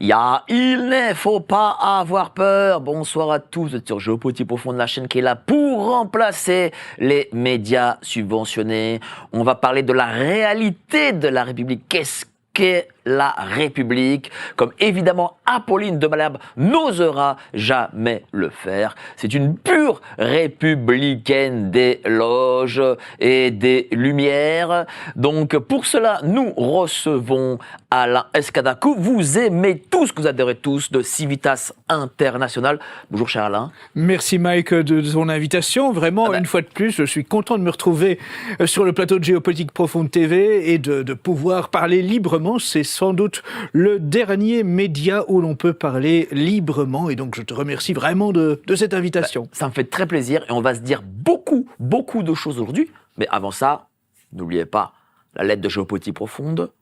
Il ne faut pas avoir peur. Bonsoir à tous, vous êtes sur Géopolitique Profonde, la chaîne qui est là pour remplacer les médias subventionnés. On va parler de la réalité de la République. Qu'est-ce qu'est la République? Comme évidemment Apolline de Malherbe n'osera jamais le faire. C'est une pure républicaine des loges et des lumières. Donc pour cela, nous recevons Alain Escada, que vous aimez tous, que vous adorez tous, de Civitas International. Bonjour cher Alain. Merci Mike de ton invitation. Vraiment, une fois de plus, je suis content de me retrouver sur le plateau de Géopolitique Profonde TV et de pouvoir parler librement. C'est sans doute le dernier média où l'on peut parler librement. Et donc, je te remercie vraiment de cette invitation. Ça me fait très plaisir et on va se dire beaucoup de choses aujourd'hui. Mais avant ça, n'oubliez pas la lettre de Géopolitique Profonde.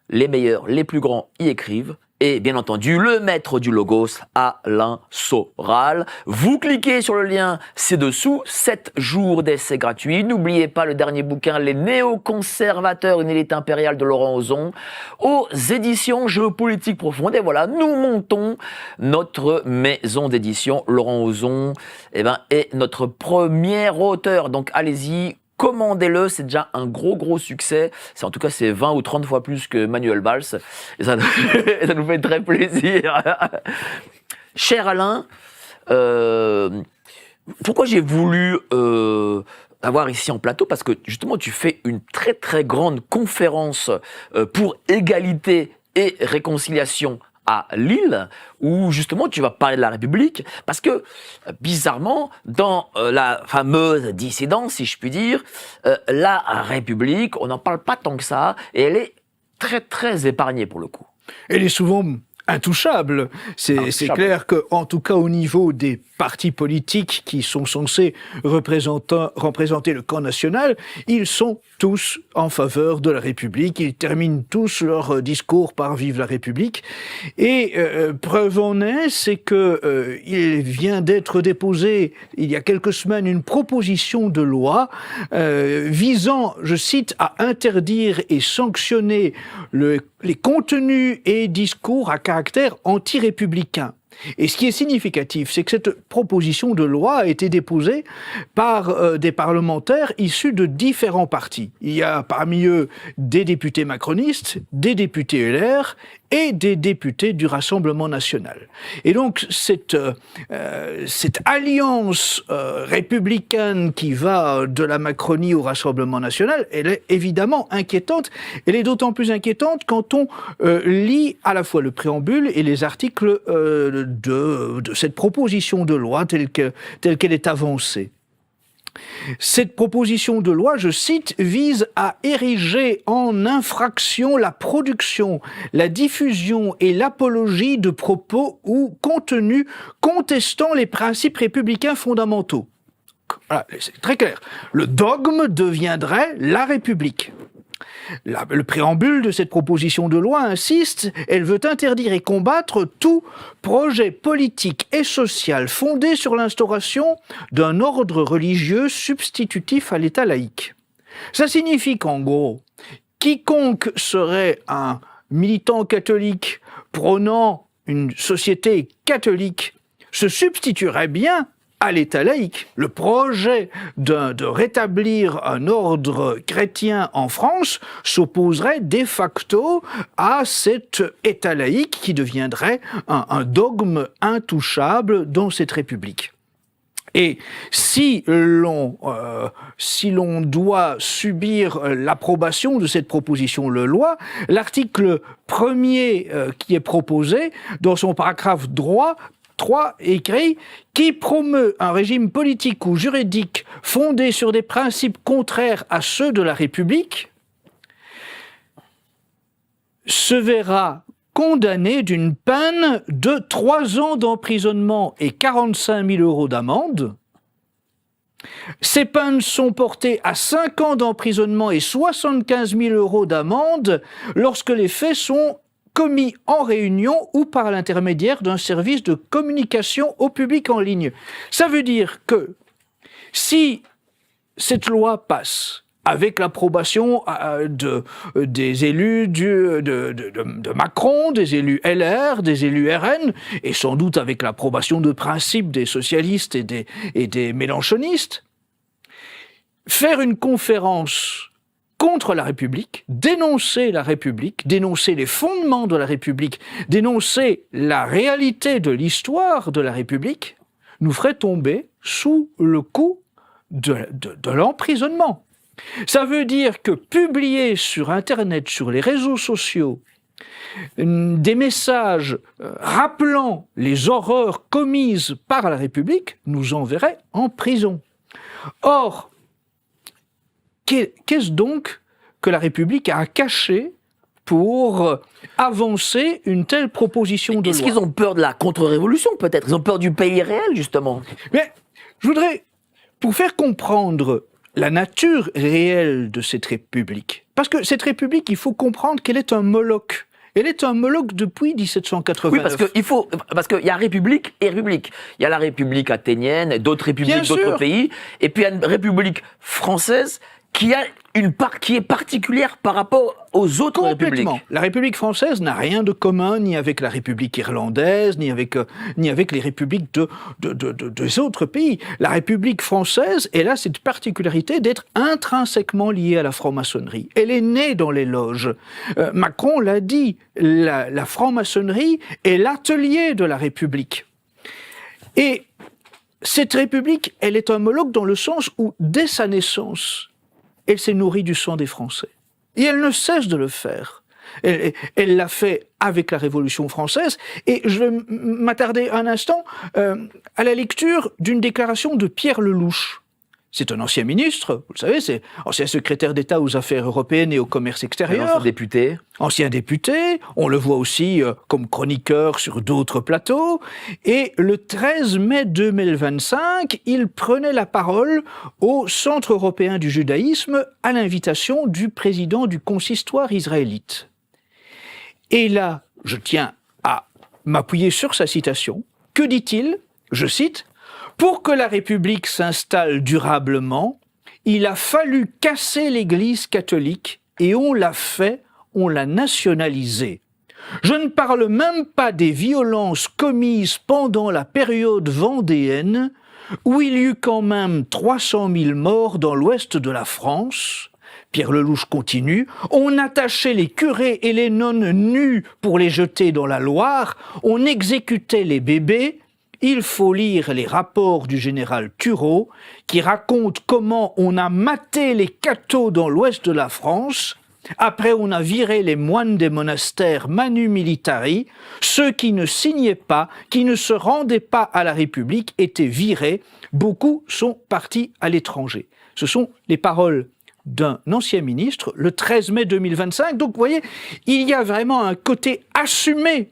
Les meilleurs, les plus grands y écrivent. Et bien entendu, le maître du Logos, Alain Soral. Vous cliquez sur le lien ci-dessous, 7 jours d'essai gratuit. N'oubliez pas le dernier bouquin, Les néoconservateurs, une élite impériale de Laurent Ozon, aux éditions Géopolitique Profonde. Et voilà, nous montons notre maison d'édition. Laurent Ozon est notre premier auteur. Donc allez-y. Commandez-le, c'est déjà un gros succès. En tout cas, c'est 20 ou 30 fois plus que Manuel Valls. Et ça nous fait très plaisir. Cher Alain, pourquoi j'ai voulu t'avoir ici en plateau? Parce que justement, tu fais une très grande conférence pour égalité et réconciliation à Lille, où justement tu vas parler de la République, parce que bizarrement, dans la fameuse dissidence, si je puis dire, la République, on n'en parle pas tant que ça, et elle est très épargnée pour le coup. Elle est souvent intouchable. C'est clair qu'en tout cas au niveau des partis politiques qui sont censés représenter le camp national, ils sont tous en faveur de la République. Ils terminent tous leur discours par « Vive la République ». Et preuve en est, c'est que il vient d'être déposé il y a quelques semaines une proposition de loi visant, je cite, à interdire et sanctionner les contenus et discours à caractère anti-républicain. Et ce qui est significatif, c'est que cette proposition de loi a été déposée par des parlementaires issus de différents partis. Il y a parmi eux des députés macronistes, des députés LR et des députés du Rassemblement national. Et donc cette alliance républicaine qui va de la Macronie au Rassemblement national, elle est évidemment inquiétante. Elle est d'autant plus inquiétante quand on lit à la fois le préambule et les articles de cette proposition de loi telle qu'elle est avancée. Cette proposition de loi, je cite, vise à ériger en infraction la production, la diffusion et l'apologie de propos ou contenus contestant les principes républicains fondamentaux. Voilà, c'est très clair. Le dogme deviendrait la République. Le préambule de cette proposition de loi insiste, elle veut interdire et combattre tout projet politique et social fondé sur l'instauration d'un ordre religieux substitutif à l'État laïque. Ça signifie qu'en gros, quiconque serait un militant catholique prônant une société catholique se substituerait bien à l'État laïque. Le projet de rétablir un ordre chrétien en France s'opposerait de facto à cet État laïque qui deviendrait un dogme intouchable dans cette République. Et si l'on doit subir l'approbation de cette proposition de loi, l'article 1er qui est proposé, dans son paragraphe droit, 3 écrit « qui promeut un régime politique ou juridique fondé sur des principes contraires à ceux de la République se verra condamné d'une peine de 3 ans d'emprisonnement et 45 000 € d'amende. Ces peines sont portées à 5 ans d'emprisonnement et 75 000 € d'amende lorsque les faits sont commis en réunion ou par l'intermédiaire d'un service de communication au public en ligne. Ça veut dire que si cette loi passe avec l'approbation des élus de Macron, des élus LR, des élus RN, et sans doute avec l'approbation de principe des socialistes et des mélenchonistes. Faire une conférence contre la République, dénoncer les fondements de la République, dénoncer la réalité de l'histoire de la République, nous ferait tomber sous le coup de l'emprisonnement. Ça veut dire que publier sur Internet, sur les réseaux sociaux, des messages rappelant les horreurs commises par la République nous enverrait en prison. Or, qu'est-ce donc que la République a caché pour avancer une telle proposition de loi? Est-ce qu'ils ont peur de la contre-révolution, peut-être? Ils ont peur du pays réel, justement? Mais je voudrais, pour faire comprendre la nature réelle de cette République, parce que cette République, il faut comprendre qu'elle est un Moloch. Elle est un Moloch depuis 1789. Oui, parce qu'il y a République et République. Il y a la République athénienne, d'autres républiques d'autres pays, et puis il y a une République française qui a une part qui est particulière par rapport aux autres républiques. La République française n'a rien de commun ni avec la République irlandaise, ni avec les républiques des autres pays. La République française, elle a cette particularité d'être intrinsèquement liée à la franc-maçonnerie. Elle est née dans les loges. Macron l'a dit, la franc-maçonnerie est l'atelier de la République. Et cette République, elle est un Moloch dans le sens où, dès sa naissance, elle s'est nourrie du sang des Français. Et elle ne cesse de le faire. Elle l'a fait avec la Révolution française. Et je vais m'attarder un instant à la lecture d'une déclaration de Pierre Lelouch. C'est un ancien ministre, vous le savez, c'est ancien secrétaire d'État aux affaires européennes et au commerce extérieur. Ancien député. Ancien député, on le voit aussi comme chroniqueur sur d'autres plateaux. Et le 13 mai 2025, il prenait la parole au Centre européen du judaïsme à l'invitation du président du consistoire israélite. Et là, je tiens à m'appuyer sur sa citation. Que dit-il? Je cite: « Pour que la République s'installe durablement, il a fallu casser l'Église catholique et on l'a fait, on l'a nationalisée. Je ne parle même pas des violences commises pendant la période vendéenne, où il y eut quand même 300 000 morts dans l'ouest de la France. » Pierre Lelouch continue, « On attachait les curés et les nonnes nus pour les jeter dans la Loire, on exécutait les bébés. Il faut lire les rapports du général Turreau qui racontent comment on a maté les cathos dans l'ouest de la France. Après, on a viré les moines des monastères manu militari. Ceux qui ne signaient pas, qui ne se rendaient pas à la République étaient virés. Beaucoup sont partis à l'étranger. » Ce sont les paroles d'un ancien ministre, le 13 mai 2025. Donc, vous voyez, il y a vraiment un côté assumé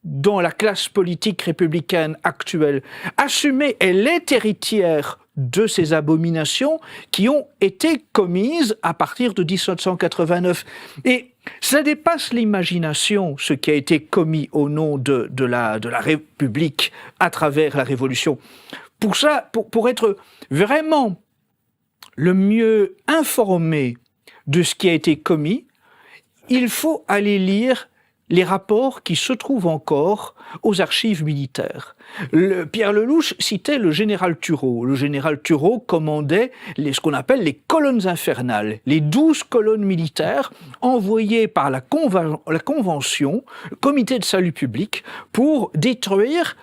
dans la classe politique républicaine actuelle. Assumée, elle est héritière de ces abominations qui ont été commises à partir de 1789. Et ça dépasse l'imagination, ce qui a été commis au nom de la République à travers la Révolution. Pour ça, pour être vraiment le mieux informé de ce qui a été commis, il faut aller lire les rapports qui se trouvent encore aux archives militaires. Pierre Lelouch citait le général Turreau. Le général Turreau commandait ce qu'on appelle les colonnes infernales, les 12 colonnes militaires envoyées par la Convention, le Comité de salut public, pour détruire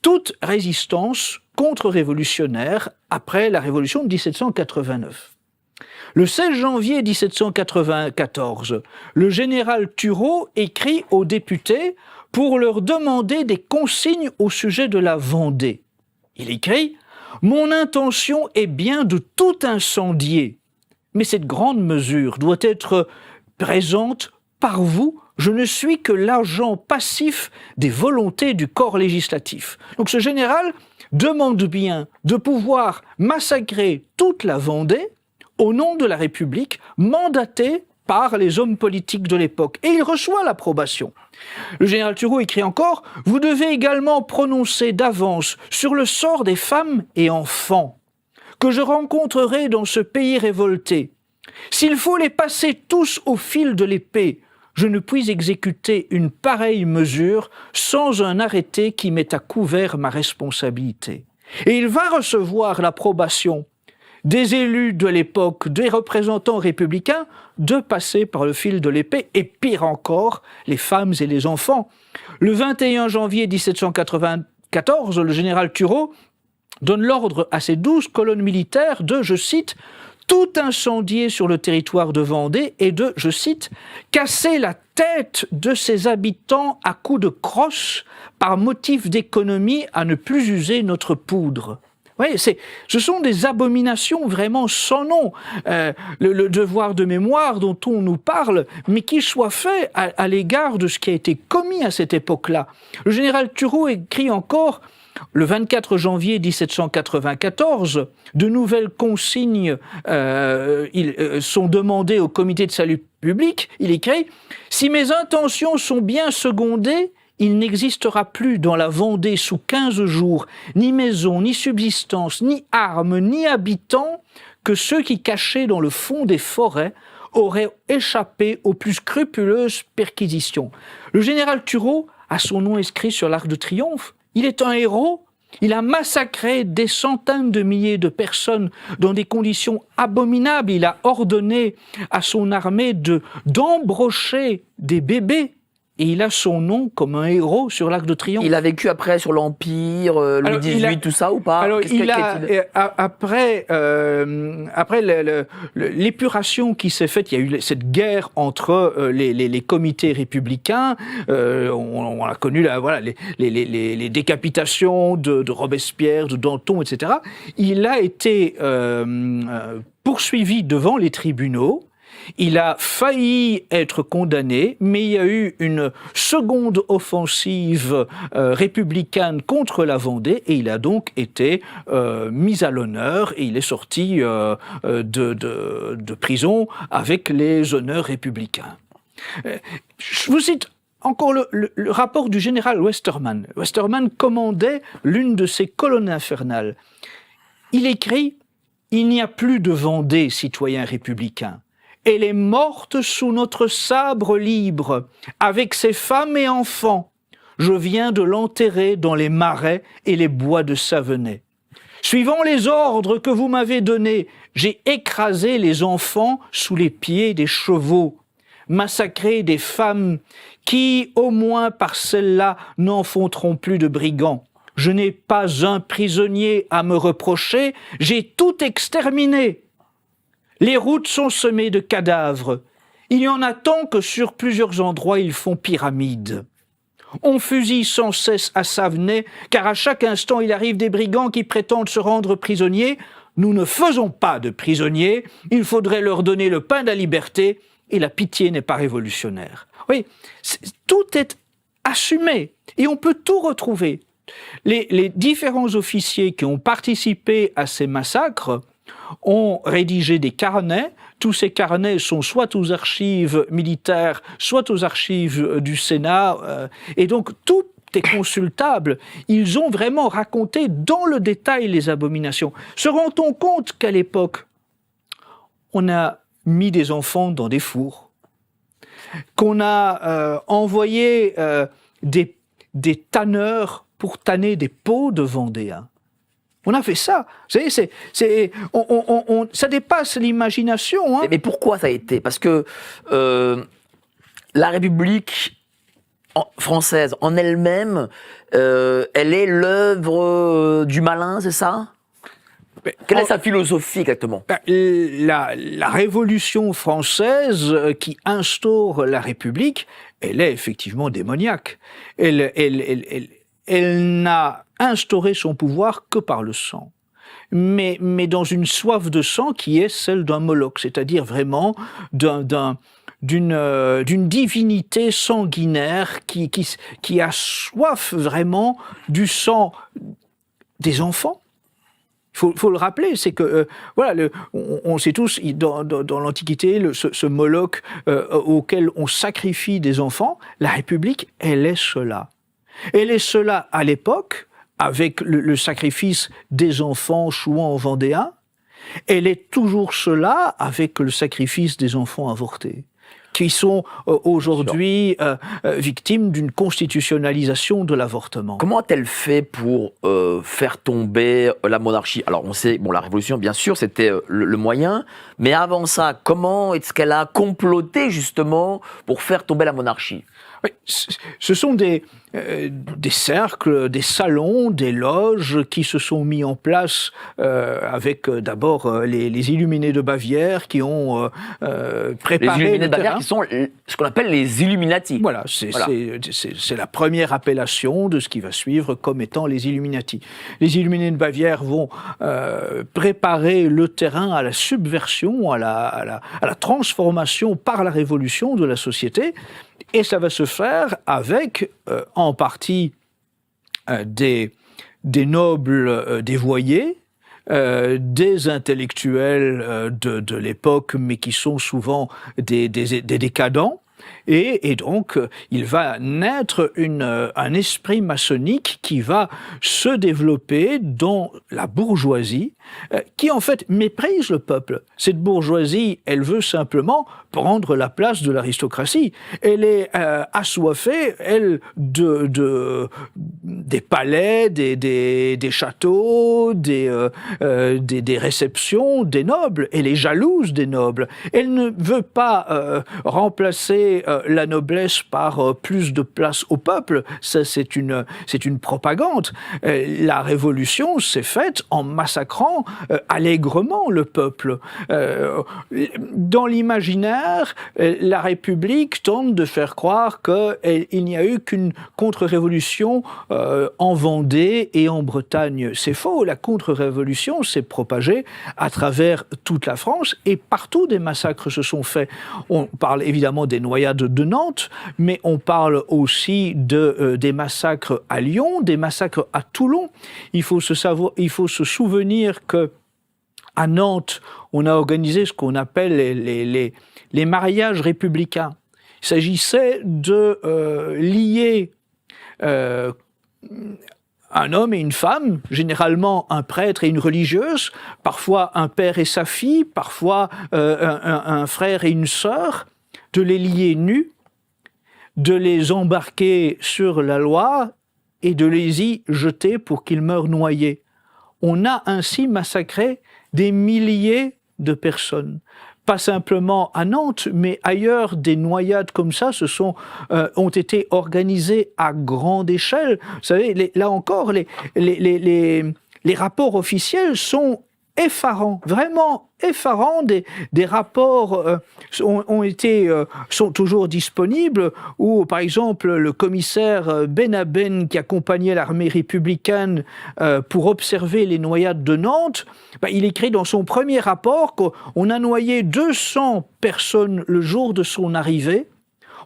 toute résistance contre-révolutionnaire après la Révolution de 1789. Le 16 janvier 1794, le général Turreau écrit aux députés pour leur demander des consignes au sujet de la Vendée. Il écrit « Mon intention est bien de tout incendier, mais cette grande mesure doit être présente par vous. Je ne suis que l'agent passif des volontés du corps législatif. » Donc ce général demande bien de pouvoir massacrer toute la Vendée au nom de la République, mandaté par les hommes politiques de l'époque. Et il reçoit l'approbation. Le général Turreau écrit encore « Vous devez également prononcer d'avance sur le sort des femmes et enfants que je rencontrerai dans ce pays révolté. S'il faut les passer tous au fil de l'épée, je ne puis exécuter une pareille mesure sans un arrêté qui mette à couvert ma responsabilité. Et il va recevoir l'approbation des élus de l'époque, des représentants républicains, de passer par le fil de l'épée, et pire encore, les femmes et les enfants. Le 21 janvier 1794, le général Turreau donne l'ordre à ses 12 colonnes militaires de, je cite, tout incendier sur le territoire de Vendée et de, je cite, casser la tête de ses habitants à coups de crosse par motif d'économie à ne plus user notre poudre. Oui, ce sont des abominations vraiment sans nom. Le devoir de mémoire dont on nous parle, mais qu'il soit fait à l'égard de ce qui a été commis à cette époque-là. Le général Turreau écrit encore, le 24 janvier 1794, de nouvelles consignes sont demandées au comité de salut public. Il écrit « Si mes intentions sont bien secondées, il n'existera plus dans la Vendée sous 15 jours ni maison, ni subsistance, ni armes, ni habitants, que ceux qui, cachés dans le fond des forêts, auraient échappé aux plus scrupuleuses perquisitions. » Le général Turreau a son nom inscrit sur l'Arc de Triomphe. Il est un héros. Il a massacré des centaines de milliers de personnes dans des conditions abominables. Il a ordonné à son armée d'embrocher des bébés. Et il a son nom comme un héros sur l'Arc de Triomphe. Il a vécu après sur l'Empire, Louis XVIII, tout ça ou pas? Alors, après l'épuration qui s'est faite, il y a eu cette guerre entre les comités républicains. On a connu les décapitations de Robespierre, de Danton, etc. Il a été poursuivi devant les tribunaux. Il a failli être condamné, mais il y a eu une seconde offensive républicaine contre la Vendée et il a donc été mis à l'honneur et il est sorti de prison avec les honneurs républicains. Je vous cite encore le rapport du général Westermann. Westermann commandait l'une de ces colonnes infernales. Il écrit « Il n'y a plus de Vendée, citoyens républicains. Elle est morte sous notre sabre libre, avec ses femmes et enfants. Je viens de l'enterrer dans les marais et les bois de Savenay. Suivant les ordres que vous m'avez donnés, j'ai écrasé les enfants sous les pieds des chevaux, massacré des femmes qui, au moins par celles-là, n'enfanteront plus de brigands. Je n'ai pas un prisonnier à me reprocher, j'ai tout exterminé. Les routes sont semées de cadavres. Il y en a tant que sur plusieurs endroits ils font pyramide. On fusille sans cesse à Savenay, car à chaque instant il arrive des brigands qui prétendent se rendre prisonniers. Nous ne faisons pas de prisonniers, il faudrait leur donner le pain de la liberté, et la pitié n'est pas révolutionnaire. Oui, tout est assumé, et on peut tout retrouver. Les différents officiers qui ont participé à ces massacres ont rédigé des carnets. Tous ces carnets sont soit aux archives militaires, soit aux archives du Sénat. Et donc, tout est consultable. Ils ont vraiment raconté dans le détail les abominations. Se rend-on compte qu'à l'époque, on a mis des enfants dans des fours, qu'on a envoyé des tanneurs pour tanner des peaux de Vendéens? On a fait ça. Vous savez, ça dépasse l'imagination. Hein. Mais pourquoi ça a été? Parce que la République française en elle-même, elle est l'œuvre du malin, c'est ça? Quelle est sa philosophie exactement? La Révolution française qui instaure la République, elle est effectivement démoniaque. Elle n'a instauré son pouvoir que par le sang, mais dans une soif de sang qui est celle d'un Moloch, c'est-à-dire vraiment d'une divinité sanguinaire qui a soif vraiment du sang des enfants. Il faut le rappeler, c'est que on sait tous dans l'Antiquité ce Moloch auquel on sacrifie des enfants. La République, elle est cela. Elle est cela à l'époque, avec le sacrifice des enfants chouans vendéens, Elle est toujours cela avec le sacrifice des enfants avortés, qui sont aujourd'hui victimes d'une constitutionnalisation de l'avortement. Comment a-t-elle fait pour faire tomber la monarchie? Alors on sait, bon, la Révolution bien sûr c'était le moyen, mais avant ça, comment est-ce qu'elle a comploté justement pour faire tomber la monarchie? Oui, ce sont des cercles, des salons, des loges qui se sont mis en place avec d'abord les Illuminés de Bavière qui ont préparé les Illuminés le de Bavière terrain. qui sont ce qu'on appelle les Illuminati. Voilà, c'est la première appellation de ce qui va suivre comme étant les Illuminati. Les Illuminés de Bavière vont préparer le terrain à la subversion, à la transformation par la révolution de la société. Et ça va se faire avec, en partie, des nobles dévoyés, des intellectuels de l'époque, mais qui sont souvent des décadents. Et donc, il va naître un esprit maçonnique qui va se développer dans la bourgeoisie, qui en fait méprise le peuple. Cette bourgeoisie, elle veut simplement prendre la place de l'aristocratie. Elle est assoiffée, elle, des palais, des châteaux, des réceptions des nobles. Elle est jalouse des nobles. Elle ne veut pas remplacer la noblesse par plus de place au peuple. Ça, c'est une propagande. La révolution s'est faite en massacrant allègrement le peuple. Dans l'imaginaire, la République tente de faire croire qu'il n'y a eu qu'une contre-révolution en Vendée et en Bretagne. C'est faux. La contre-révolution s'est propagée à travers toute la France et partout des massacres se sont faits. On parle évidemment des noyades de Nantes, mais on parle aussi des massacres à Lyon, des massacres à Toulon. Il faut se souvenir que à Nantes, on a organisé ce qu'on appelle les mariages républicains. Il s'agissait de lier un homme et une femme, généralement un prêtre et une religieuse, parfois un père et sa fille, parfois un frère et une sœur, de les lier nus, de les embarquer sur la Loire et de les y jeter pour qu'ils meurent noyés. On a ainsi massacré des milliers de personnes. Pas simplement à Nantes, mais ailleurs, des noyades comme ça ont été organisées à grande échelle. Vous savez, là encore, les rapports officiels sont effarants, vraiment effarants. Des rapports sont toujours disponibles, où par exemple le commissaire Benaben qui accompagnait l'armée républicaine pour observer les noyades de Nantes, il écrit dans son premier rapport qu'on a noyé 200 personnes le jour de son arrivée.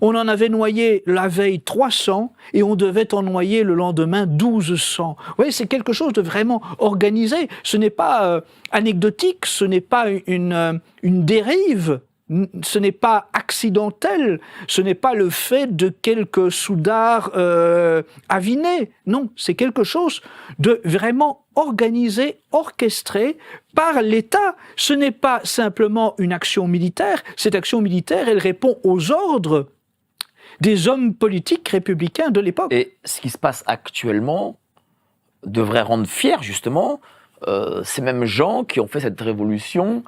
On en avait noyé la veille 300 et on devait en noyer le lendemain 1200. Vous voyez, c'est quelque chose de vraiment organisé. Ce n'est pas anecdotique, ce n'est pas une dérive, ce n'est pas accidentel, ce n'est pas le fait de quelques soudards avinés. Non, c'est quelque chose de vraiment organisé, orchestré par l'État. Ce n'est pas simplement une action militaire. Cette action militaire, elle répond aux ordres des hommes politiques républicains de l'époque. Et ce qui se passe actuellement devrait rendre fiers, justement, ces mêmes gens qui ont fait cette révolution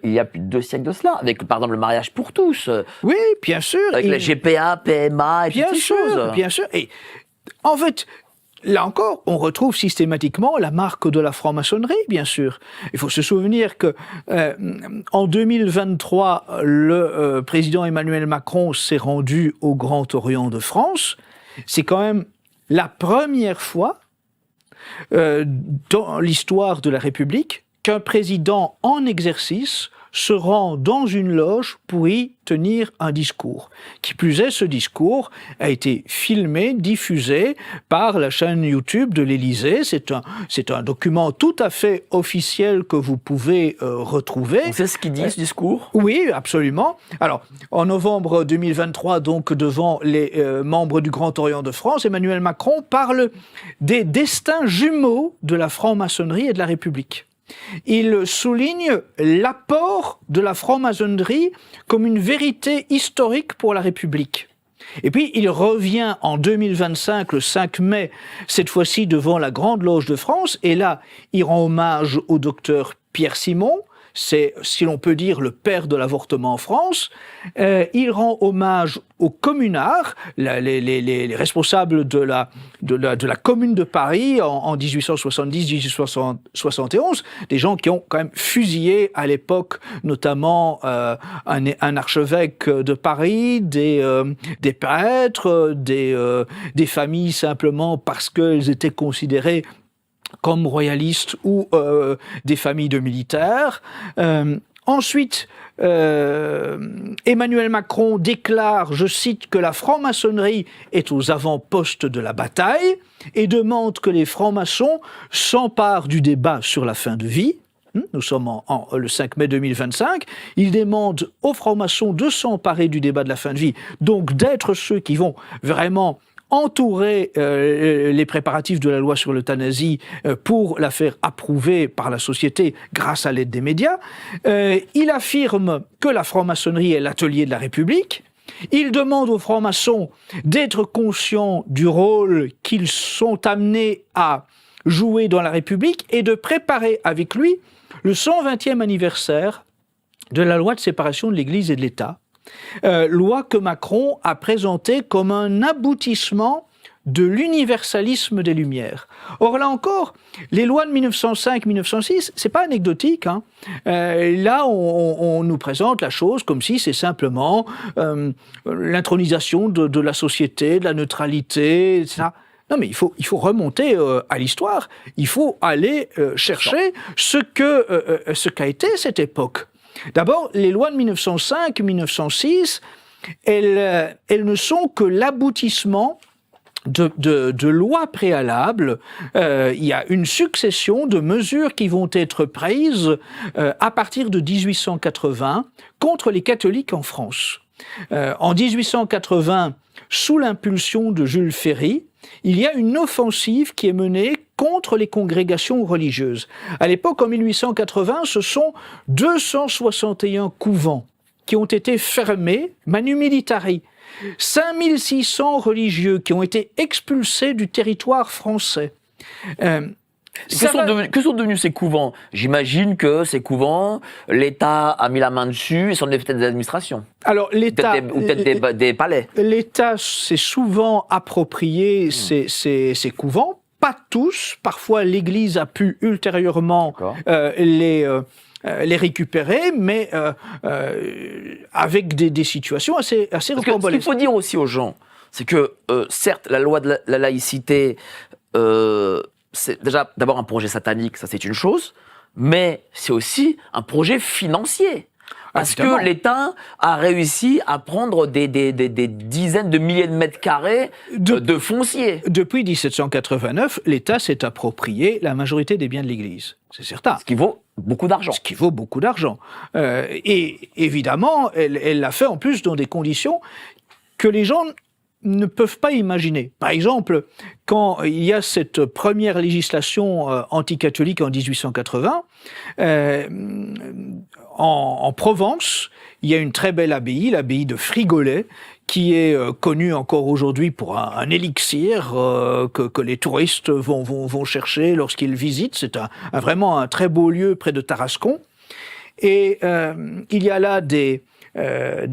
il y a plus de 2 siècles de cela, avec par exemple le mariage pour tous. Oui, bien sûr. Avec la GPA, PMA et toutes ces choses. Bien sûr. Et en fait, là encore, on retrouve systématiquement la marque de la franc-maçonnerie, bien sûr. Il faut se souvenir que en 2023, le président Emmanuel Macron s'est rendu au Grand Orient de France. C'est quand même la première fois dans l'histoire de la République qu'un président en exercice se rend dans une loge pour y tenir un discours. Qui plus est, ce discours a été filmé, diffusé par la chaîne YouTube de l'Élysée. C'est un document tout à fait officiel que vous pouvez retrouver. On sait ce qu'il dit, ce discours ? Oui, absolument. Alors, en novembre 2023, donc devant les membres du Grand Orient de France, Emmanuel Macron parle des destins jumeaux de la franc-maçonnerie et de la République. il souligne l'apport de la franc-maçonnerie comme une vérité historique pour la République. Et puis, il revient en 2025, le 5 mai, cette fois-ci devant la Grande Loge de France, et là, il rend hommage au docteur Pierre Simon, c'est, si l'on peut dire, le père de l'avortement en France. Il rend hommage aux communards, les responsables de la commune de Paris en 1870-1871, des gens qui ont quand même fusillé à l'époque, notamment un archevêque de Paris, des prêtres, des familles simplement parce qu'elles étaient considérées comme royalistes ou des familles de militaires. Ensuite, Emmanuel Macron déclare, je cite, que la franc-maçonnerie est aux avant-postes de la bataille et demande que les francs-maçons s'emparent du débat sur la fin de vie. Nous sommes le 5 mai 2025. Il demande aux francs-maçons de s'emparer du débat de la fin de vie, donc d'être ceux qui vont vraiment entourer les préparatifs de la loi sur l'euthanasie pour la faire approuver par la société grâce à l'aide des médias. Il affirme que la franc-maçonnerie est l'atelier de la République. Il demande aux francs-maçons d'être conscients du rôle qu'ils sont amenés à jouer dans la République et de préparer avec lui le 120e anniversaire de la loi de séparation de l'Église et de l'État. Loi que Macron a présentée comme un aboutissement de l'universalisme des Lumières. Or là encore, les lois de 1905-1906, c'est pas anecdotique. Là, on nous présente la chose comme si c'est simplement l'intronisation de la société, de la neutralité, etc. Non, mais il faut remonter à l'histoire. Il faut aller chercher ce qu'a été cette époque. D'abord, les lois de 1905-1906, elles ne sont que l'aboutissement de lois préalables. Il y a une succession de mesures qui vont être prises à partir de 1880 contre les catholiques en France. En 1880, sous l'impulsion de Jules Ferry, il y a une offensive qui est menée contre les congrégations religieuses. À l'époque, en 1880, ce sont 261 couvents qui ont été fermés, manu militari. 5600 religieux qui ont été expulsés du territoire français. Que sont devenus ces couvents? J'imagine que ces couvents, l'État a mis la main dessus et sont peut-être des administrations. Alors l'État, ou peut-être des palais. L'État s'est souvent approprié ces couvents, pas tous. Parfois, l'Église a pu ultérieurement les récupérer, mais avec des situations assez rocambolesques. Ce qu'il faut dire aussi aux gens, c'est que certes, la loi de la laïcité, c'est déjà d'abord un projet satanique, ça c'est une chose, mais c'est aussi un projet financier. Parce que l'État a réussi à prendre des dizaines de milliers de mètres carrés de foncier. Depuis 1789, l'État s'est approprié la majorité des biens de l'Église, c'est certain. Ce qui vaut beaucoup d'argent. Ce qui vaut beaucoup d'argent. Et évidemment, elle l'a fait en plus dans des conditions que les gens ne peuvent pas imaginer. Par exemple, quand il y a cette première législation anticatholique en 1880, en Provence, il y a une très belle abbaye, l'abbaye de Frigolet, qui est connue encore aujourd'hui pour un élixir que les touristes vont chercher lorsqu'ils visitent. C'est vraiment un très beau lieu près de Tarascon. Et il y a là des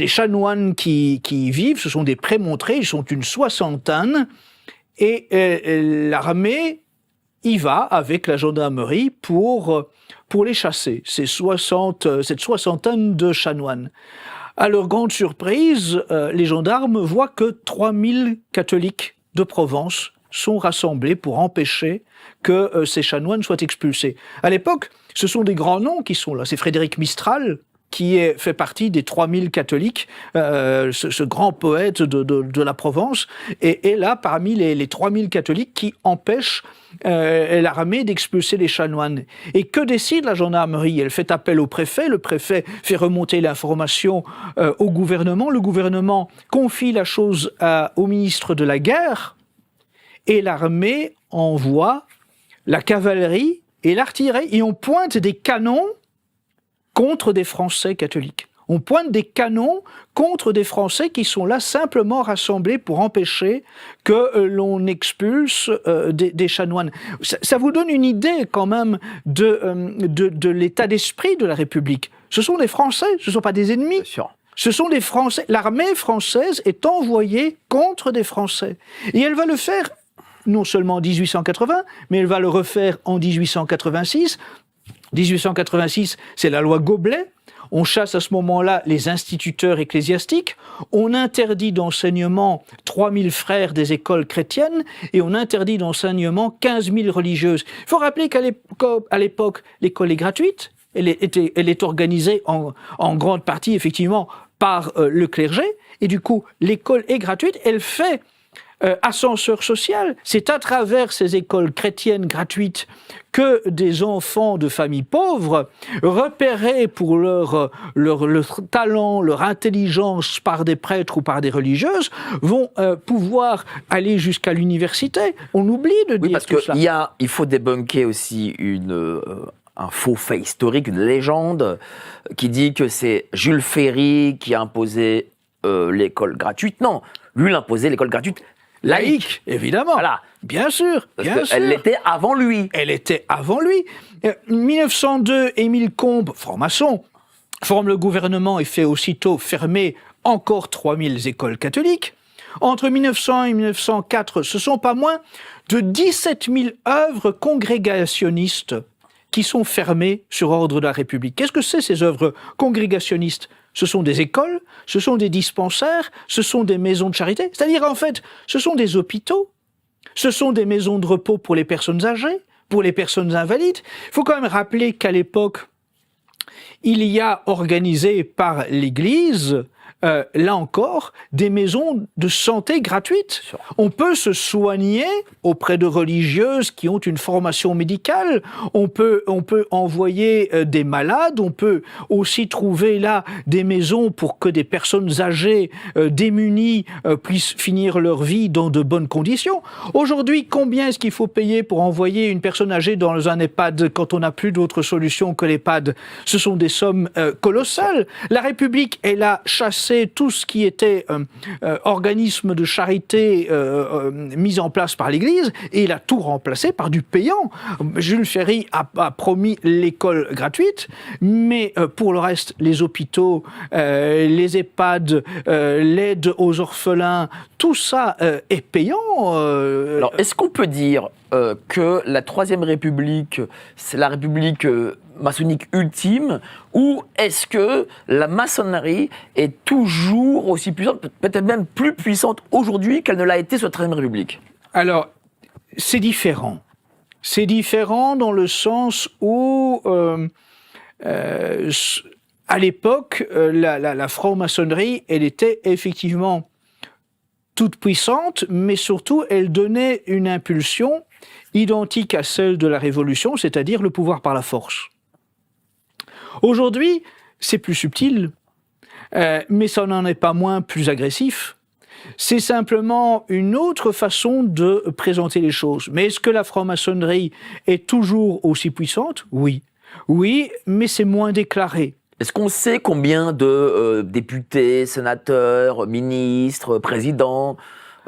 chanoines qui y vivent, ce sont des prémontrés, ils sont une soixantaine, et l'armée y va avec la gendarmerie pour les chasser, cette soixantaine de chanoines. À leur grande surprise, les gendarmes voient que 3000 catholiques de Provence sont rassemblés pour empêcher que ces chanoines soient expulsés. À l'époque, ce sont des grands noms qui sont là. C'est Frédéric Mistral, qui fait partie des 3000 catholiques, ce grand poète de la Provence, et là, parmi les 3000 catholiques qui empêchent l'armée d'expulser les chanoines. Et que décide la gendarmerie? Elle fait appel au préfet, le préfet fait remonter l'information au gouvernement, le gouvernement confie la chose au ministre de la Guerre, et l'armée envoie la cavalerie et l'artillerie, et on pointe des canons contre des Français catholiques. On pointe des canons contre des Français qui sont là simplement rassemblés pour empêcher que l'on expulse des chanoines. Ça vous donne une idée quand même de l'état d'esprit de la République. Ce sont des Français, ce ne sont pas des ennemis. Bien sûr. Ce sont des Français. L'armée française est envoyée contre des Français. Et elle va le faire non seulement en 1880, mais elle va le refaire en 1886. 1886, c'est la loi Goblet. On chasse à ce moment-là les instituteurs ecclésiastiques, on interdit d'enseignement 3000 frères des écoles chrétiennes et on interdit d'enseignement 15 000 religieuses. Il faut rappeler qu'à l'époque, l'école est gratuite, elle est organisée en grande partie effectivement par le clergé et du coup l'école est gratuite, elle fait ascenseur social. C'est à travers ces écoles chrétiennes gratuites que des enfants de familles pauvres, repérés pour leur talent, leur intelligence par des prêtres ou par des religieuses, vont pouvoir aller jusqu'à l'université. On oublie de dire tout ça. Parce qu'il faut débunker aussi un faux fait historique, une légende qui dit que c'est Jules Ferry qui a imposé l'école gratuite. Non, lui, il a imposé l'école gratuite laïque, évidemment. Voilà. Bien sûr, bien sûr. Elle l'était avant lui. Elle était avant lui. 1902, Émile Combes, franc-maçon, forme le gouvernement et fait aussitôt fermer encore 3000 écoles catholiques. Entre 1900 et 1904, ce sont pas moins de 17 000 œuvres congrégationnistes qui sont fermées sur ordre de la République. Qu'est-ce que c'est ces œuvres congrégationnistes ? Ce sont des écoles, ce sont des dispensaires, ce sont des maisons de charité. C'est-à-dire, en fait, ce sont des hôpitaux, ce sont des maisons de repos pour les personnes âgées, pour les personnes invalides. Il faut quand même rappeler qu'à l'époque, il y a organisé par l'Église, là encore, des maisons de santé gratuites. On peut se soigner auprès de religieuses qui ont une formation médicale. On peut envoyer des malades. On peut aussi trouver là des maisons pour que des personnes âgées, démunies, puissent finir leur vie dans de bonnes conditions. Aujourd'hui, combien est-ce qu'il faut payer pour envoyer une personne âgée dans un EHPAD quand on n'a plus d'autre solution que l'EHPAD? Ce sont des sommes colossales. La République, elle a chassé tout ce qui était organisme de charité mis en place par l'Église et il a tout remplacé par du payant. Jules Ferry a promis l'école gratuite, mais pour le reste, les hôpitaux, les EHPAD, l'aide aux orphelins, tout ça est payant. Alors, est-ce qu'on peut dire que la Troisième République, c'est la République maçonnique ultime, ou est-ce que la maçonnerie est toujours aussi puissante, peut-être même plus puissante aujourd'hui qu'elle ne l'a été sous la Troisième République? Alors, c'est différent. C'est différent dans le sens où, à l'époque, la franc-maçonnerie, elle était effectivement toute puissante, mais surtout, elle donnait une impulsion identique à celle de la Révolution, c'est-à-dire le pouvoir par la force. Aujourd'hui, c'est plus subtil, mais ça n'en est pas moins plus agressif. C'est simplement une autre façon de présenter les choses. Mais est-ce que la franc-maçonnerie est toujours aussi puissante? Oui. Oui, mais c'est moins déclaré. Est-ce qu'on sait combien de députés, sénateurs, ministres, présidents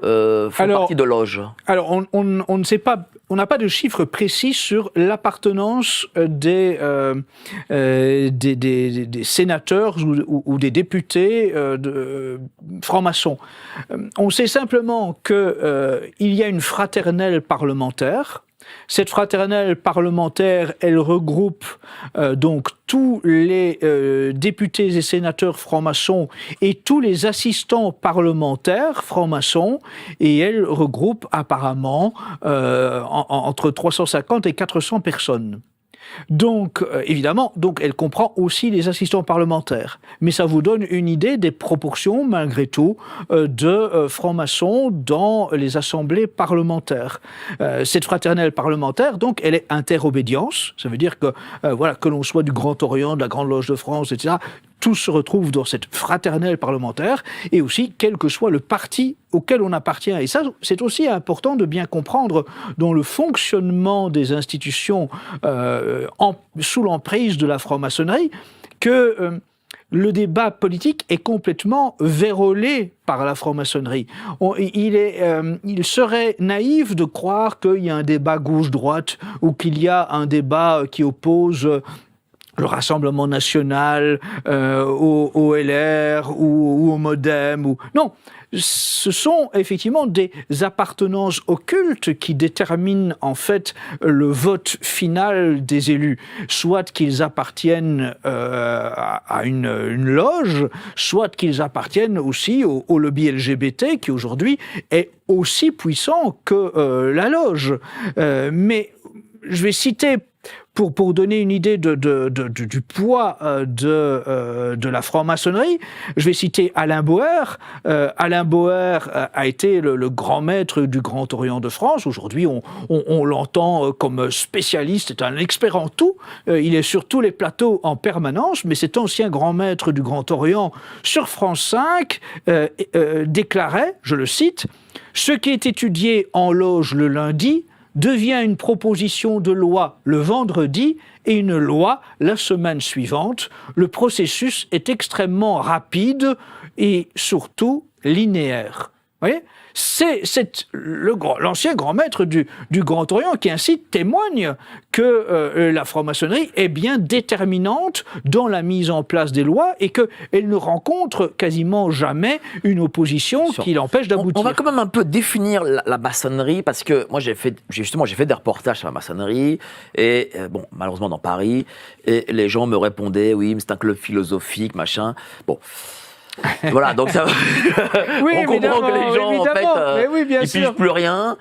font partie de loges? Alors, on ne sait pas, on n'a pas de chiffres précis sur l'appartenance des sénateurs ou des députés francs-maçons. On sait simplement qu'il y a une fraternelle parlementaire. Cette fraternelle parlementaire, elle regroupe donc tous les députés et sénateurs francs-maçons et tous les assistants parlementaires francs-maçons, et elle regroupe apparemment entre 350 et 400 personnes. Donc, évidemment, elle comprend aussi les assistants parlementaires. Mais ça vous donne une idée des proportions, malgré tout, de francs-maçons dans les assemblées parlementaires. Cette fraternelle parlementaire, donc, elle est interobédience. Ça veut dire que, que l'on soit du Grand Orient, de la Grande Loge de France, etc., Tout se retrouve dans cette fraternelle parlementaire, et aussi quel que soit le parti auquel on appartient. Et ça, c'est aussi important de bien comprendre dans le fonctionnement des institutions sous l'emprise de la franc-maçonnerie, que le débat politique est complètement vérolé par la franc-maçonnerie. Il serait naïf de croire qu'il y a un débat gauche-droite ou qu'il y a un débat qui oppose le Rassemblement national au LR ou au MoDem. Non, ce sont effectivement des appartenances occultes qui déterminent en fait le vote final des élus. Soit qu'ils appartiennent à une loge, soit qu'ils appartiennent aussi au lobby LGBT qui aujourd'hui est aussi puissant que la loge. Mais je vais citer, pour donner une idée du poids de la franc-maçonnerie, je vais citer Alain Bauer. Alain Bauer a été le grand maître du Grand Orient de France. Aujourd'hui, on l'entend comme spécialiste, c'est un expert en tout. Il est sur tous les plateaux en permanence, mais cet ancien grand maître du Grand Orient sur France 5 déclarait, je le cite, « Ce qui est étudié en loge le lundi devient une proposition de loi le vendredi et une loi la semaine suivante. Le processus est extrêmement rapide et surtout linéaire. » Vous voyez ? C'est l'ancien grand maître du Grand Orient qui ainsi témoigne que la franc-maçonnerie est bien déterminante dans la mise en place des lois et qu'elle ne rencontre quasiment jamais une opposition qui l'empêche d'aboutir. On va quand même un peu définir la maçonnerie, parce que moi j'ai fait des reportages sur la maçonnerie, et malheureusement dans Paris, et les gens me répondaient, oui, mais c'est un club philosophique, machin. Bon. Voilà, donc ça, oui, on comprend que les gens, en fait, oui, ils pigent plus rien.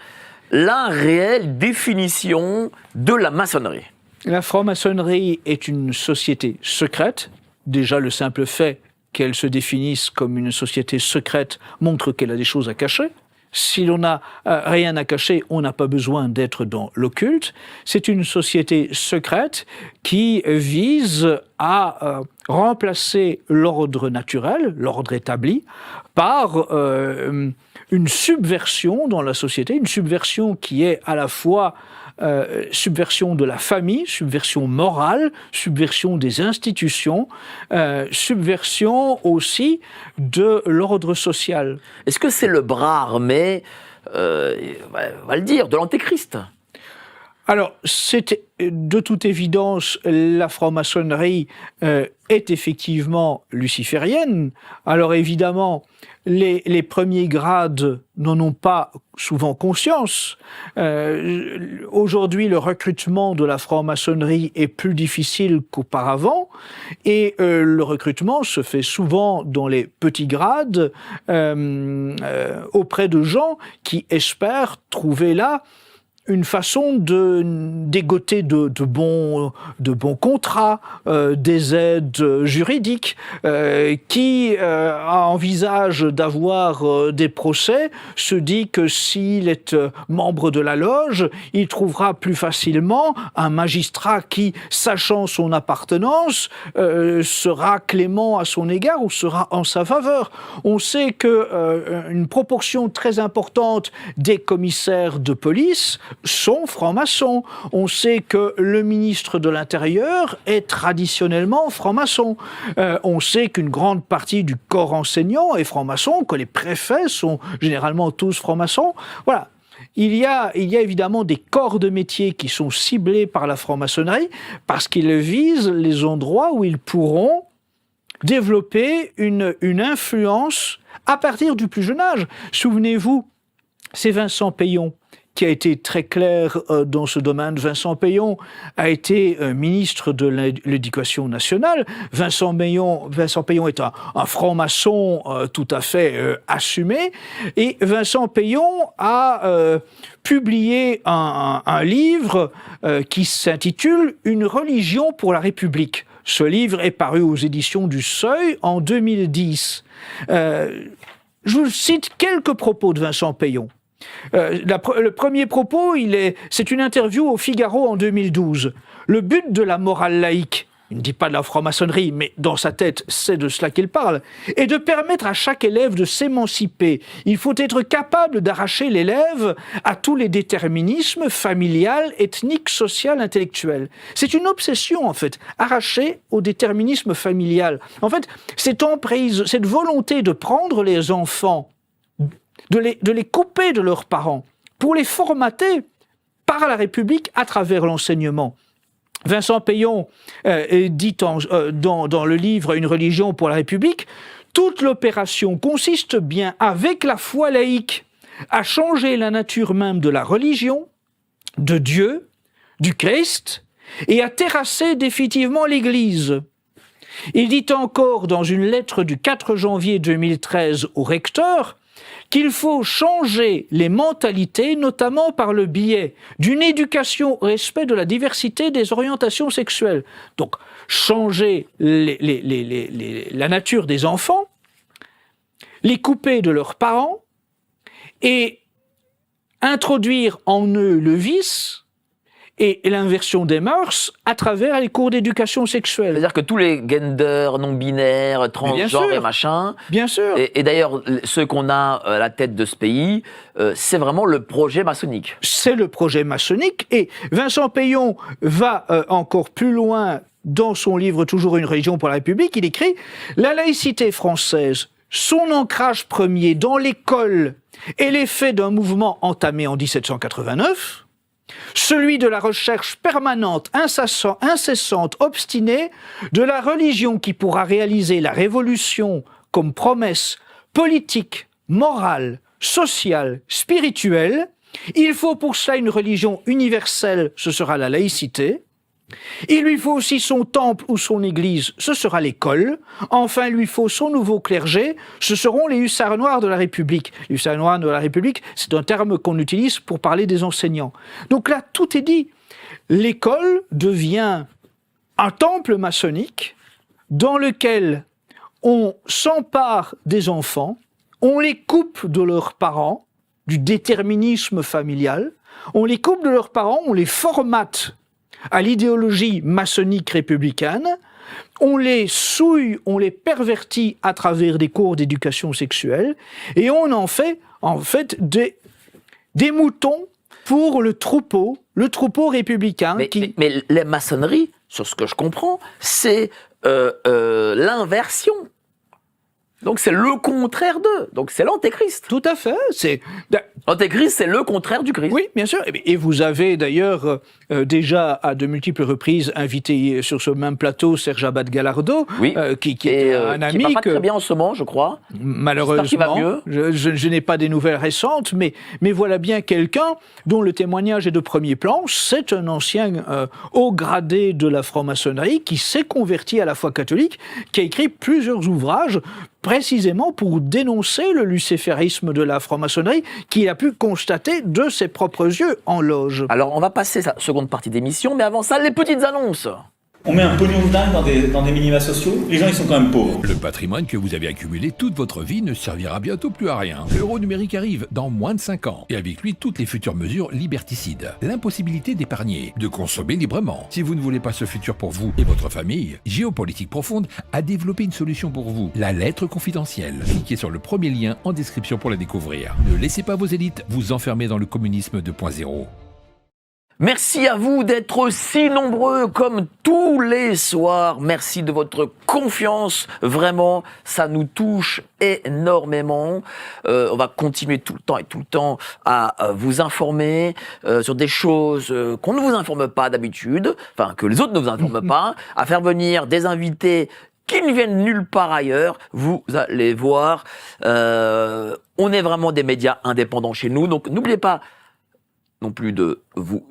La réelle définition de la maçonnerie. La franc-maçonnerie est une société secrète. Déjà, le simple fait qu'elle se définisse comme une société secrète montre qu'elle a des choses à cacher. Si l'on n'a rien à cacher, on n'a pas besoin d'être dans l'occulte. C'est une société secrète qui vise à remplacer l'ordre naturel, l'ordre établi, par une subversion dans la société, une subversion qui est à la fois subversion de la famille, subversion morale, subversion des institutions, subversion aussi de l'ordre social. Est-ce que c'est le bras armé, on va le dire, de l'antéchrist ? Alors, c'est de toute évidence, la franc-maçonnerie est effectivement luciférienne. Alors évidemment, les premiers grades n'en ont pas souvent conscience. Aujourd'hui, le recrutement de la franc-maçonnerie est plus difficile qu'auparavant, et le recrutement se fait souvent dans les petits grades auprès de gens qui espèrent trouver là une façon d'égoter de bons contrats, des aides juridiques, qui envisage d'avoir des procès, se dit que s'il est membre de la loge, il trouvera plus facilement un magistrat qui, sachant son appartenance, sera clément à son égard ou sera en sa faveur. On sait que une proportion très importante des commissaires de police sont francs-maçons. On sait que le ministre de l'Intérieur est traditionnellement franc-maçon. On sait qu'une grande partie du corps enseignant est franc-maçon, que les préfets sont généralement tous francs-maçons. Voilà. Il y a évidemment des corps de métier qui sont ciblés par la franc-maçonnerie parce qu'ils visent les endroits où ils pourront développer une influence à partir du plus jeune âge. Souvenez-vous, c'est Vincent Peillon qui a été très clair dans ce domaine. Vincent Peillon a été ministre de l'Éducation nationale. Vincent Peillon est un franc-maçon tout à fait assumé. Et Vincent Peillon a publié un livre qui s'intitule « Une religion pour la République ». Ce livre est paru aux éditions du Seuil en 2010. Je vous cite quelques propos de Vincent Peillon. Le premier propos, c'est une interview au Figaro en 2012. Le but de la morale laïque, il ne dit pas de la franc-maçonnerie, mais dans sa tête, c'est de cela qu'il parle, est de permettre à chaque élève de s'émanciper. Il faut être capable d'arracher l'élève à tous les déterminismes familial, ethnique, social, intellectuel. C'est une obsession, en fait, arracher au déterminisme familial. En fait, cette emprise, cette volonté de prendre les enfants, de les couper de leurs parents, pour les formater par la République à travers l'enseignement. Vincent Payon dit dans le livre « Une religion pour la République », toute l'opération consiste bien, avec la foi laïque, à changer la nature même de la religion, de Dieu, du Christ, et à terrasser définitivement l'Église. Il dit encore dans une lettre du 4 janvier 2013 au recteur qu'il faut changer les mentalités, notamment par le biais d'une éducation au respect de la diversité des orientations sexuelles. Donc, changer la nature des enfants, les couper de leurs parents et introduire en eux le vice et l'inversion des mœurs à travers les cours d'éducation sexuelle. C'est-à-dire que tous les genders, non-binaires, transgenres et machin... Bien sûr. Et d'ailleurs, ceux qu'on a à la tête de ce pays, c'est vraiment le projet maçonnique. C'est le projet maçonnique. Et Vincent Payon va encore plus loin dans son livre « Toujours une religion pour la République ». Il écrit « La laïcité française, son ancrage premier dans l'école est l'effet d'un mouvement entamé en 1789 ». Celui de la recherche permanente, incessante, obstinée, de la religion qui pourra réaliser la révolution comme promesse politique, morale, sociale, spirituelle. Il faut pour cela une religion universelle, ce sera la laïcité. Il lui faut aussi son temple ou son église, ce sera l'école. Enfin, il lui faut son nouveau clergé, ce seront les hussards noirs de la République. Les hussards noirs de la République, c'est un terme qu'on utilise pour parler des enseignants. Donc là, tout est dit. L'école devient un temple maçonnique dans lequel on s'empare des enfants, on les coupe de leurs parents, du déterminisme familial, on les coupe de leurs parents, on les formate à l'idéologie maçonnique républicaine, on les souille, on les pervertit à travers des cours d'éducation sexuelle, et on en fait des moutons pour le troupeau républicain. Mais la maçonnerie, sur ce que je comprends, c'est l'inversion. Donc c'est le contraire d'eux. Donc c'est l'antéchrist. Tout à fait. L'antéchrist, c'est le contraire du Christ. Oui, bien sûr. Et vous avez d'ailleurs déjà à de multiples reprises invité sur ce même plateau Serge Abad-Galardo, oui. Qui est un ami qui va pas très bien en ce moment, je crois. Malheureusement, qu'il va mieux. Je n'ai pas des nouvelles récentes, mais voilà bien quelqu'un dont le témoignage est de premier plan. C'est un ancien haut gradé de la franc-maçonnerie qui s'est converti à la foi catholique, qui a écrit plusieurs ouvrages précisément pour dénoncer le luciférisme de la franc-maçonnerie qu'il a pu constater de ses propres yeux en loge. Alors on va passer sa seconde partie d'émission, mais avant ça, les petites annonces. On met un pognon de dingue dans des minima sociaux, les gens ils sont quand même pauvres. Le patrimoine que vous avez accumulé toute votre vie ne servira bientôt plus à rien. L'euro numérique arrive dans moins de 5 ans, et avec lui toutes les futures mesures liberticides. L'impossibilité d'épargner, de consommer librement. Si vous ne voulez pas ce futur pour vous et votre famille, Géopolitique Profonde a développé une solution pour vous, la lettre confidentielle. Cliquez sur le premier lien en description pour la découvrir. Ne laissez pas vos élites vous enfermer dans le communisme 2.0. Merci à vous d'être si nombreux comme tous les soirs. Merci de votre confiance. Vraiment, ça nous touche énormément. On va continuer tout le temps à vous informer sur des choses qu'on ne vous informe pas d'habitude, enfin que les autres ne vous informent pas, à faire venir des invités qui ne viennent nulle part ailleurs. Vous allez voir, on est vraiment des médias indépendants chez nous, donc n'oubliez pas non plus de vous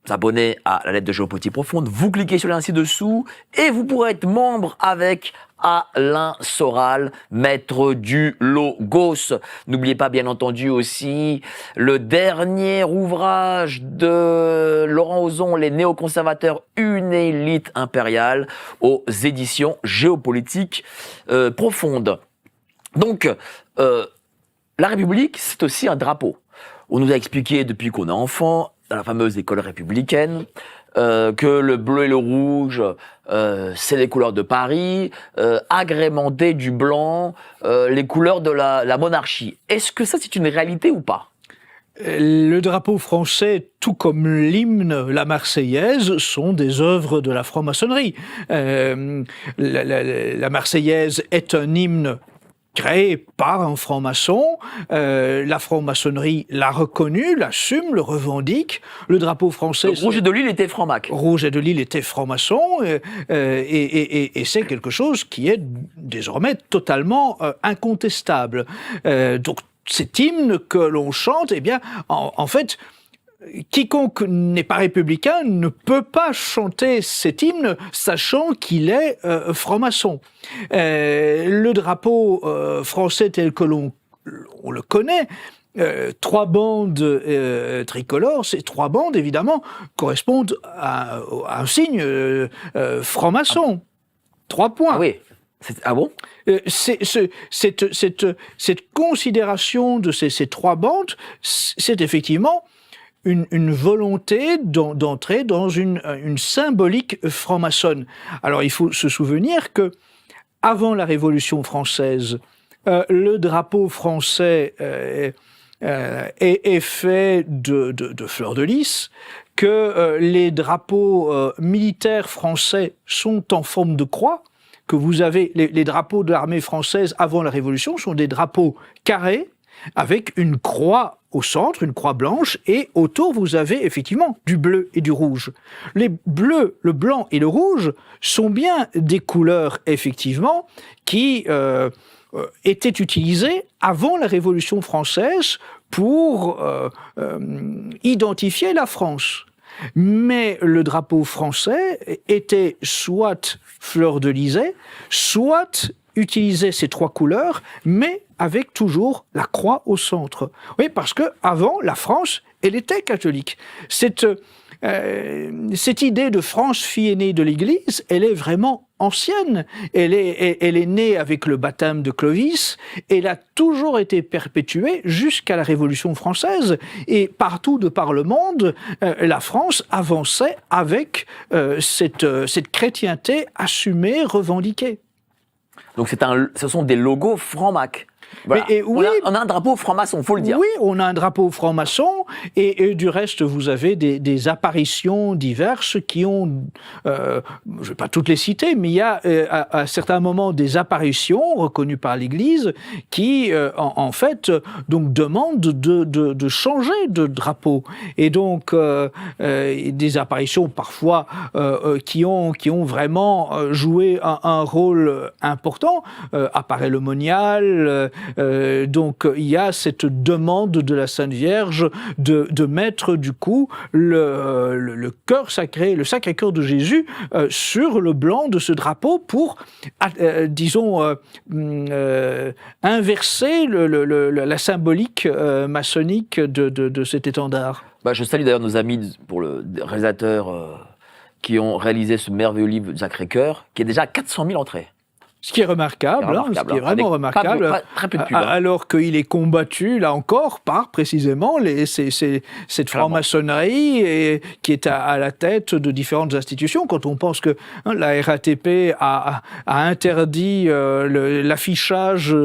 abonner à la lettre de Géopolitique Profonde. Vous cliquez sur le lien ci-dessous et vous pourrez être membre avec Alain Soral, maître du Logos. N'oubliez pas bien entendu aussi le dernier ouvrage de Laurent Ozon, Les néoconservateurs, une élite impériale, aux éditions Géopolitique Profonde. Donc, la République, c'est aussi un drapeau. On nous a expliqué depuis qu'on est enfant, dans la fameuse école républicaine, que le bleu et le rouge, c'est les couleurs de Paris, agrémenter du blanc, les couleurs de la monarchie. Est-ce que ça, c'est une réalité ou pas ? Le drapeau français, tout comme l'hymne, la Marseillaise, sont des œuvres de la franc-maçonnerie. La Marseillaise est un hymne créé par un franc-maçon. La franc-maçonnerie l'a reconnu, l'assume, le revendique. Le drapeau français... Rouget de Lille était franc-mac. Rouget de Lille était franc-maçon, et c'est quelque chose qui est désormais totalement incontestable. Donc, cet hymne que l'on chante, eh bien, en fait, quiconque n'est pas républicain ne peut pas chanter cet hymne sachant qu'il est franc-maçon. Le drapeau français tel que on le connaît, 3 bandes tricolores, ces 3 bandes, évidemment, correspondent à un signe franc-maçon. 3 points. Ah oui. Ah bon ? Cette considération de ces 3 bandes, c'est effectivement une volonté d'entrer dans une symbolique franc-maçonne. Alors il faut se souvenir que avant la Révolution française, le drapeau français est fait de fleurs de lys, que les drapeaux militaires français sont en forme de croix, que vous avez les drapeaux de l'armée française avant la Révolution sont des drapeaux carrés avec une croix au centre, une croix blanche, et autour vous avez effectivement du bleu et du rouge. Les bleus, le blanc et le rouge sont bien des couleurs effectivement qui étaient utilisées avant la Révolution française pour identifier la France. Mais le drapeau français était soit fleur-de-lysée, soit utilisait ces 3 couleurs, mais avec toujours la croix au centre. Oui, parce que avant la France, elle était catholique. Cette idée de France, fille aînée de l'Église, elle est vraiment ancienne. Elle est née avec le baptême de Clovis. Elle a toujours été perpétuée jusqu'à la Révolution française. Et partout de par le monde, la France avançait avec cette chrétienté assumée, revendiquée. Donc ce sont des logos franc-mac. Voilà. Oui, on a un drapeau franc-maçon, faut le dire. Oui, on a un drapeau franc-maçon, et du reste, vous avez des apparitions diverses qui ont, je ne vais pas toutes les citer, mais il y a à certains moments des apparitions reconnues par l'Église qui, en fait, donc demandent de changer de drapeau. Et donc, des apparitions parfois qui ont vraiment joué un rôle important. Apparaît le monial. Donc il y a cette demande de la Sainte Vierge de mettre du coup le cœur sacré, le Sacré-Cœur de Jésus sur le blanc de ce drapeau pour, disons, inverser la symbolique maçonnique de cet étendard. Je salue d'ailleurs nos amis pour le réalisateur qui ont réalisé ce merveilleux livre du Sacré-Cœur, qui est déjà à 400 000 entrées. Ce qui est remarquable, ce qui est vraiment remarquable, très peu de pub, alors qu'il est combattu, là encore, par précisément cette franc-maçonnerie qui est à la tête de différentes institutions. Quand on pense que la RATP a interdit l'affichage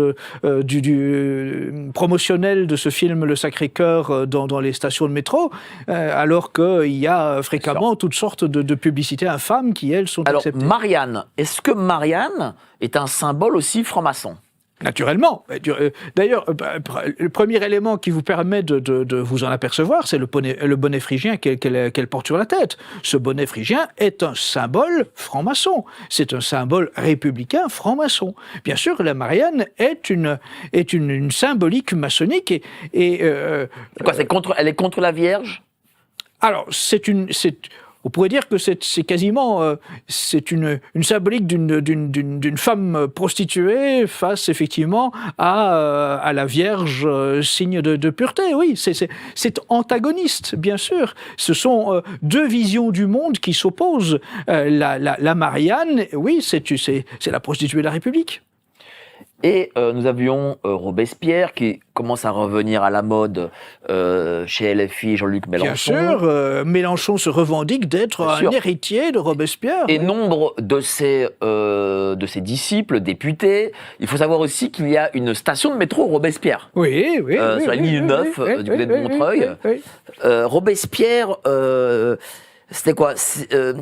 du promotionnel de ce film Le Sacré-Cœur dans les stations de métro, alors qu'il y a fréquemment toutes sortes de publicités infâmes qui, elles, sont acceptées. Alors, Marianne, est-ce que Marianne est un symbole aussi franc-maçon? Naturellement. D'ailleurs, le premier élément qui vous permet de vous en apercevoir, c'est le bonnet phrygien qu'elle porte sur la tête. Ce bonnet phrygien est un symbole franc-maçon. C'est un symbole républicain franc-maçon. Bien sûr, la Marianne est une symbolique maçonnique. Elle est contre la Vierge? Alors, on pourrait dire que c'est quasiment c'est une symbolique d'une femme prostituée face effectivement à la Vierge, signe de pureté. Oui, c'est antagoniste, bien sûr. Ce sont 2 visions du monde qui s'opposent. La Marianne, oui, c'est la prostituée de la République. Et nous avions Robespierre qui commence à revenir à la mode chez LFI, Jean-Luc Mélenchon. Bien sûr, Mélenchon se revendique d'être un héritier de Robespierre. Et nombre de ses disciples, députés. Il faut savoir aussi qu'il y a une station de métro Robespierre. Oui. Sur la ligne 9 du côté de Montreuil. Robespierre, c'était quoi?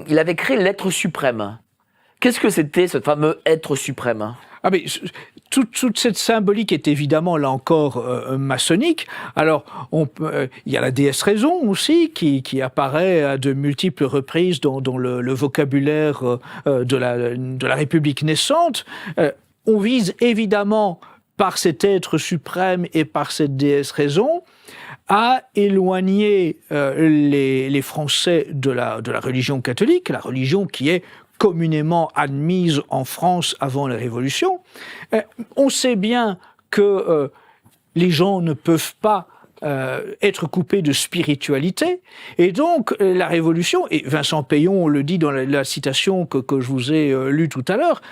Il avait créé l'être suprême. Qu'est-ce que c'était, ce fameux être suprême? Mais toute cette symbolique est évidemment, là encore, maçonnique. Alors, il y a la déesse raison aussi, qui apparaît à de multiples reprises dans le vocabulaire de la République naissante. On vise évidemment, par cet être suprême et par cette déesse raison, à éloigner les Français de la religion catholique, la religion qui est communément admise en France avant la Révolution. On sait bien que les gens ne peuvent pas être coupés de spiritualité. Et donc, la Révolution, et Vincent Payon le dit dans la citation que je vous ai lue tout à l'heure,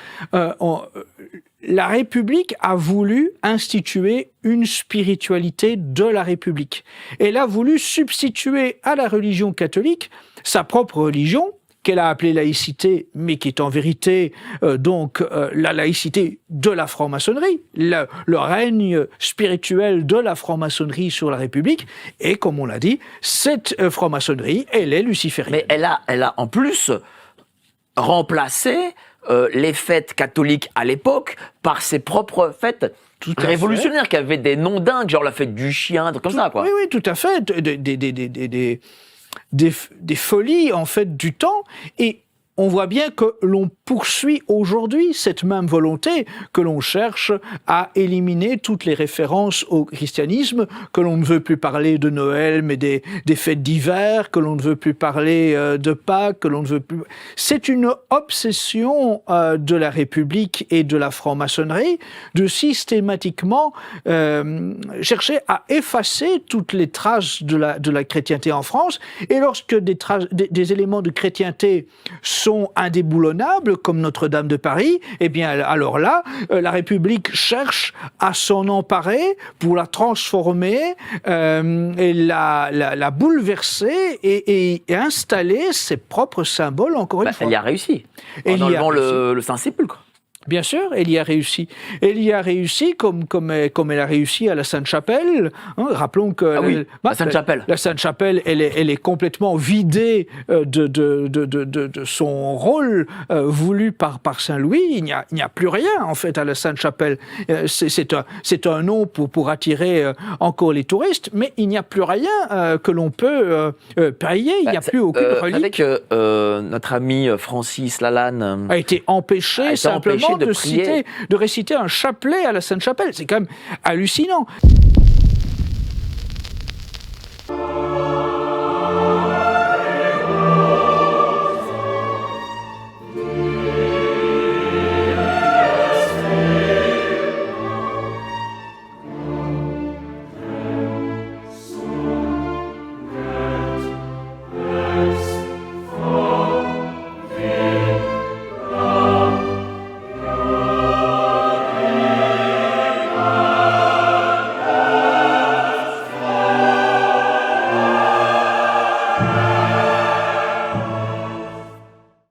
la République a voulu instituer une spiritualité de la République. Elle a voulu substituer à la religion catholique sa propre religion, qu'elle a appelée laïcité, mais qui est en vérité la laïcité de la franc-maçonnerie, le règne spirituel de la franc-maçonnerie sur la République, et comme on l'a dit, cette franc-maçonnerie, elle est luciférienne. Mais elle a en plus remplacé les fêtes catholiques à l'époque par ses propres fêtes révolutionnaires qui avaient des noms dingues, genre la fête du chien, comme ça, quoi. Oui, tout à fait. Des folies, en fait, du temps. Et on voit bien que l'on poursuit aujourd'hui cette même volonté, que l'on cherche à éliminer toutes les références au christianisme, que l'on ne veut plus parler de Noël, mais des fêtes d'hiver, que l'on ne veut plus parler de Pâques, que l'on ne veut plus... C'est une obsession de la République et de la franc-maçonnerie de systématiquement chercher à effacer toutes les traces de la chrétienté en France. Et lorsque des éléments de chrétienté sont indéboulonnables, comme Notre-Dame de Paris, eh bien, alors là, la République cherche à s'en emparer pour la transformer, et la bouleverser et installer ses propres symboles, encore une fois. Elle y a réussi. En enlevant le Saint-Sépulcre. Bien sûr, elle y a réussi. Elle y a réussi comme elle a réussi à la Sainte-Chapelle. Rappelons que la Sainte-Chapelle. La Sainte-Chapelle, elle est complètement vidée de son rôle voulu par Saint-Louis. Il n'y a plus rien en fait à la Sainte-Chapelle. C'est un nom pour attirer encore les touristes, mais il n'y a plus rien que l'on peut payer. Il n'y a plus aucune relique. Avec notre ami Francis Lalanne a été empêché simplement de réciter un chapelet à la Sainte-Chapelle. C'est quand même hallucinant. Yes.